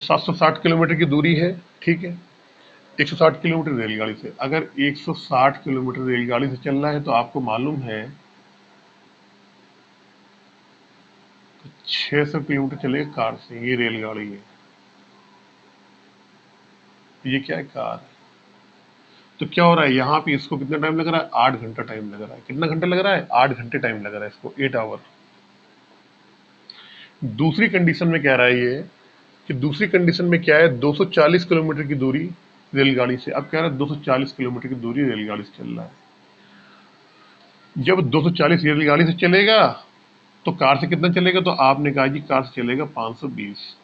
760 kilometre की दूरी है, ठीक है। 160 किलोमीटर रेलगाड़ी से, अगर 160 किलोमीटर रेलगाड़ी से चल रहा है तो आपको मालूम है 600 किलोमीटर चलेगा कार से। ये रेलगाड़ी है, ये क्या है, कार है। तो क्या हो रहा है यहाँ पे, इसको कितना टाइम लग रहा है, 8 घंटा टाइम लग रहा है। कितना घंटा लग रहा है, 8 घंटे टाइम लग रहा है इसको, 8 आवर। दूसरी कंडीशन में कह रहा है ये कि दूसरी कंडीशन में क्या है, 240 किलोमीटर की दूरी रेलगाड़ी से। अब कह रहा है 240 किलोमीटर की दूरी रेलगाड़ी से चल रहा है। जब 240 रेलगाड़ी से चलेगा तो कार से कितना चलेगा, तो आपने कहा जी कार से चलेगा 520।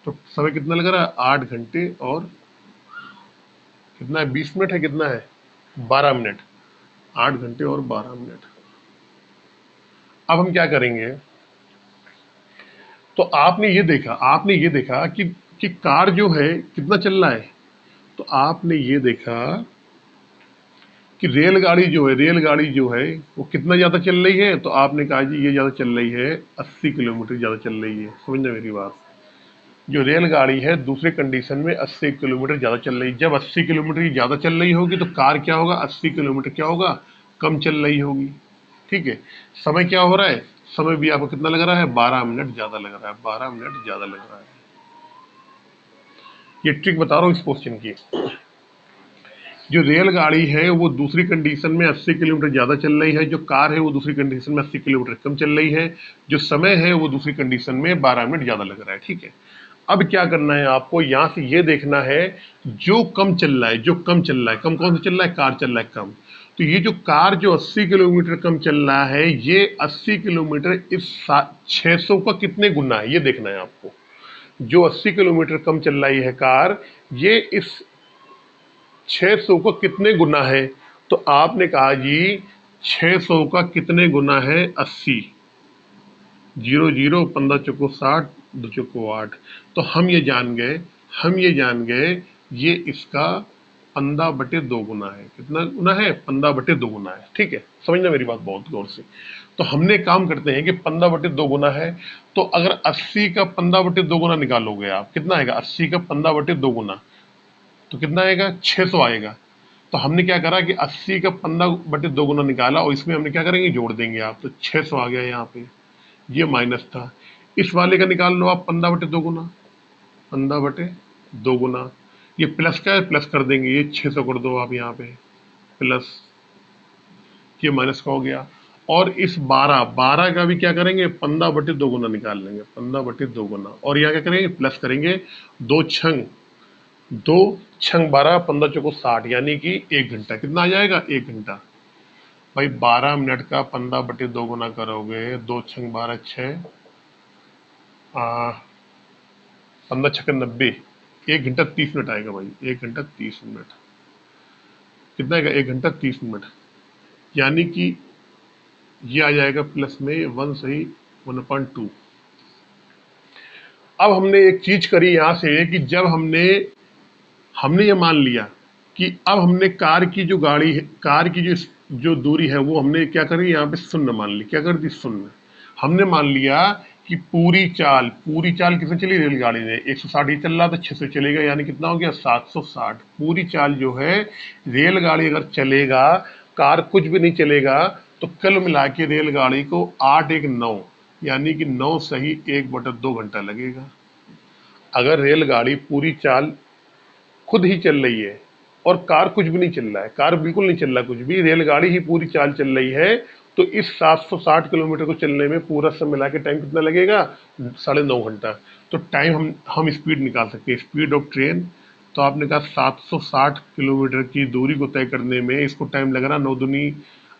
तो समय कितना लग रहा है, 8 घंटे और कितना है, 20 मिनट है, कितना है, 12 मिनट। 8 घंटे और 12 मिनट। अब हम क्या करेंगे, तो आपने ये देखा कि कार जो है कितना चल रहा है। तो आपने ये देखा कि रेलगाड़ी जो है वो कितना ज्यादा चल रही है। तो आपने कहा जी ये ज्यादा चल रही है, 80 किलोमीटर ज्यादा चल रही है। समझना मेरी बात, जो रेलगाड़ी है दूसरे कंडीशन में 80 किलोमीटर ज्यादा चल रही है। जब 80 किलोमीटर की ज्यादा चल रही होगी तो कार क्या होगा, 80 किलोमीटर क्या होगा, कम चल रही होगी, ठीक है। समय क्या हो रहा है, समय भी आपको कितना लग रहा है, 12 मिनट ज्यादा लग रहा है, 12 मिनट ज्यादा लग रहा है। ये ट्रिक बता रहा हूँ इस क्वेश्चन की। जो रेलगाड़ी है वो दूसरी कंडीशन में 80 किलोमीटर ज्यादा चल रही है, जो कार है वो दूसरी कंडीशन में 80 किलोमीटर कम चल रही है, जो समय है वो दूसरी कंडीशन में 12 मिनट ज्यादा लग रहा है, ठीक है। अब क्या करना है आपको, यहां से ये देखना है जो कम चल रहा है, जो कम चल रहा है, कम कौन सा चल रहा है, कार चल रहा है कम। तो ये जो कार जो 80 किलोमीटर कम चल रहा है, ये 80 किलोमीटर इस 600 का कितने गुना है, ये देखना है आपको। जो 80 किलोमीटर कम चल रही है कार, ये इस 600 का कितने गुना है। तो आपने कहा जी 600 का कितने गुना है, 80। 0 0 15 चौको 60, 2 चौको 8। तो हम ये जान गए ये इसका 15/2 गुना है। कितना गुना है, 15/2 गुना है, ठीक है। समझना मेरी बात बहुत गौर से। तो हमने काम करते हैं कि 15/2 गुना है। तो अगर 80 का 15/2 गुना निकालोगे आप, कितना आएगा, 80 का 15/2 गुना, तो कितना आएगा, 600 आएगा। तो हमने क्या करा कि 80 का 15/2 गुना निकाला और इसमें हमने क्या करेंगे, जोड़ देंगे आप, तो 600 आ गया यहाँ पे। ये माइनस था, इस वाले का निकाल लो आप 15/2 गुना, 15/2 गुना। ये प्लस का है, प्लस कर देंगे, ये 600 कर दो आप यहाँ पे, प्लस, ये माइनस का हो गया। और इस 12 का भी क्या करेंगे, 15/2 गुना निकाल लेंगे, 15/2 गुना। और यहाँ क्या करेंगे, प्लस करेंगे, 2 छंग 12, 15 चौको 60, यानी कि 1 घंटा। कितना आ जाएगा, 1 घंटा। भाई 12 मिनट का 15/2 गुना करोगे, 2 छंग 12 6, 15 छक्के 90, 1 घंटा 30 मिनट आएगा भाई, 1 घंटा 30 मिनट। कितना आएगा, 1 घंटा 30 मिनट। यानी कि ये आ जाएगा प्लस में 1 सही 1/2। अब हमने एक चीज करी यहाँ से कि जब हमने हमने ये मान लिया कि अब हमने कार की जो गाड़ी है, कार की जो दूरी है वो हमने क्या करी, यहाँ पे शून्य मान ली। क्या कर दी, शून्य। हमने मान लिया कि पूरी चाल किसने चली, रेलगाड़ी ने। 160 ही चल रहा था, 600 चलेगा, यानी कितना हो गया, 760। पूरी चाल जो है, रेलगाड़ी अगर चलेगा, कार कुछ भी नहीं चलेगा, तो कल मिला के रेलगाड़ी को 8 1 9, यानी कि 9 सही 1/2 घंटा लगेगा। अगर रेलगाड़ी पूरी चाल खुद ही चल रही है और कार कुछ भी नहीं चल रहा है, कार बिल्कुल नहीं चल रहा कुछ भी, रेलगाड़ी ही पूरी चाल चल रही है, तो इस 760 किलोमीटर को चलने में पूरा सब मिला के टाइम कितना लगेगा, 9.5 घंटा। तो टाइम हम स्पीड निकाल सकते हैं, स्पीड ऑफ ट्रेन। तो आपने कहा 760 किलोमीटर की दूरी को तय करने में इसको टाइम लग रहा, 9 दूनी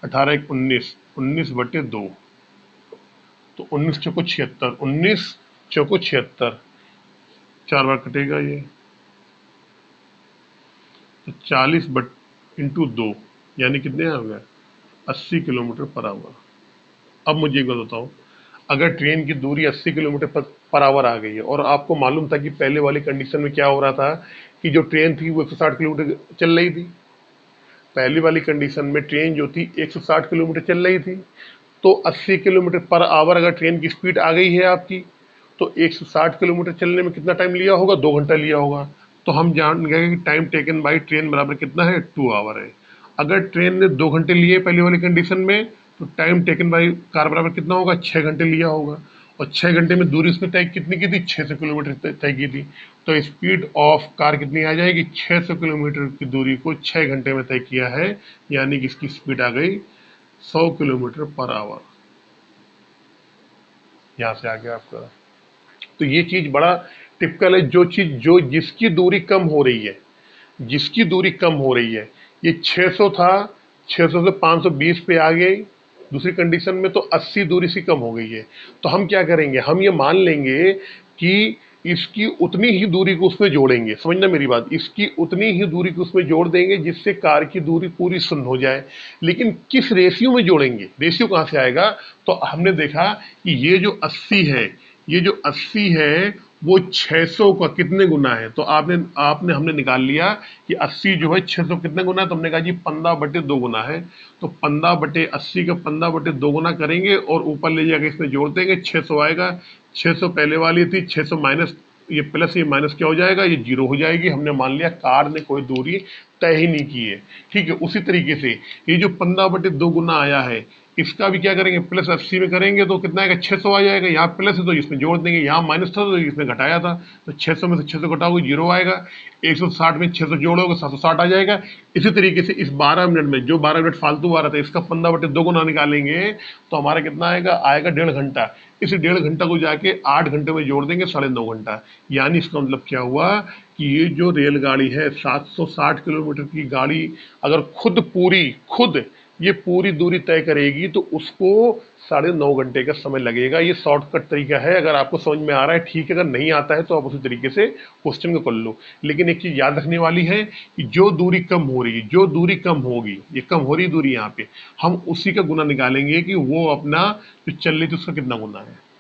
18 1 19, 19/2। तो 19 चौको 76, 19 चौको 76, 4 बार कटेगा ये, तो 40/2, यानी कितने आ गया, 80 किलोमीटर पर आवर। अब मुझे एक बात बताओ, अगर ट्रेन की दूरी 80 किलोमीटर पर आवर आ गई है, और आपको मालूम था कि पहले वाली कंडीशन में क्या हो रहा था कि जो ट्रेन थी वो 160 किलोमीटर चल रही थी। पहली वाली कंडीशन में ट्रेन जो थी 160 किलोमीटर चल रही थी। तो 80 किलोमीटर पर आवर अगर ट्रेन की स्पीड आ गई है आपकी, तो 160 किलोमीटर चलने में कितना टाइम लिया होगा? 2 घंटा लिया होगा। तो हम जान गए कि टाइम टेकन बाई ट्रेन बराबर कितना है? 2 आवर है। अगर ट्रेन ने 2 घंटे लिए पहले वाली कंडीशन में, तो टाइम टेकन बाई कार बराबर कितना होगा? 6 घंटे लिया होगा। और 6 घंटे में दूरी उसने तय कितनी की थी? 600 किलोमीटर तय की थी। तो स्पीड ऑफ कार कितनी आ जाएगी? 600 किलोमीटर की दूरी को 6 घंटे में तय किया है, यानी कि इसकी स्पीड आ गई 100 किलोमीटर पर आवर। यहाँ से आ गया आपका। तो ये चीज बड़ा टिपिकल है। जो चीज जो जिसकी दूरी कम हो रही है, जिसकी दूरी कम हो रही है, ये 600 था, 600 से 520 पे आ गई। दूसरी कंडीशन में तो 80 दूरी से कम हो गई है। तो हम क्या करेंगे? हम ये मान लेंगे कि इसकी उतनी ही दूरी को उसमें जोड़ेंगे। समझना मेरी बात, इसकी उतनी ही दूरी को उसमें जोड़ देंगे जिससे कार की दूरी पूरी शून्य हो जाए। लेकिन किस रेशियो में जोड़ेंगे? रेशियो कहाँ से आएगा? तो हमने देखा कि ये जो 80 है, ये जो 80 है वो 600 का कितने गुना है? तो आपने आपने हमने निकाल लिया कि 80 जो है 600 कितने गुना है? तो हमने कहा जी 15/2 गुना है। तो 15/80 का 15/2 गुना करेंगे और ऊपर ले जाकर इसमें जोड़ देंगे, 600 आएगा। 600 पहले वाली थी, 600 माइनस ये प्लस ये माइनस क्या हो जाएगा? ये जीरो हो जाएगी। हमने मान लिया कार ने कोई दूरी तय ही नहीं की है। ठीक है, उसी तरीके से ये जो 15/2 गुना आया है, इसका भी क्या करेंगे? प्लस 80 में करेंगे तो कितना आएगा? 600 आ जाएगा। यहाँ प्लस है तो इसमें जोड़ देंगे, यहाँ माइनस था तो इसमें घटाया था, तो 600 में से 600 घटाओगे 0 आएगा। 160 में 600 जोड़ोगे 760 आ जाएगा। इसी तरीके से इस 12 मिनट में जो 12 मिनट फालतू आ रहा था, इसका 15/2 गुना निकालेंगे तो हमारा कितना आएगा? आएगा 1.5 घंटा। इस 1.5 घंटा को जाके 8 घंटे में जोड़ देंगे, 9.5 घंटा। यानी इसका मतलब क्या हुआ कि ये जो रेलगाड़ी है 760 किलोमीटर की गाड़ी अगर खुद ये पूरी दूरी तय करेगी तो उसको 9.5 घंटे का समय लगेगा। ये शॉर्टकट तरीका है। अगर आपको समझ में आ रहा है ठीक है, अगर नहीं आता है तो आप उसी तरीके से क्वेश्चन को कर लो। लेकिन एक चीज याद रखने वाली है कि जो दूरी कम हो रही है, जो दूरी कम होगी, ये कम हो रही दूरी यहाँ पे, हम उसी का गुना निकालेंगे कि वो अपना जो चल रही थी उसका कितना गुना है।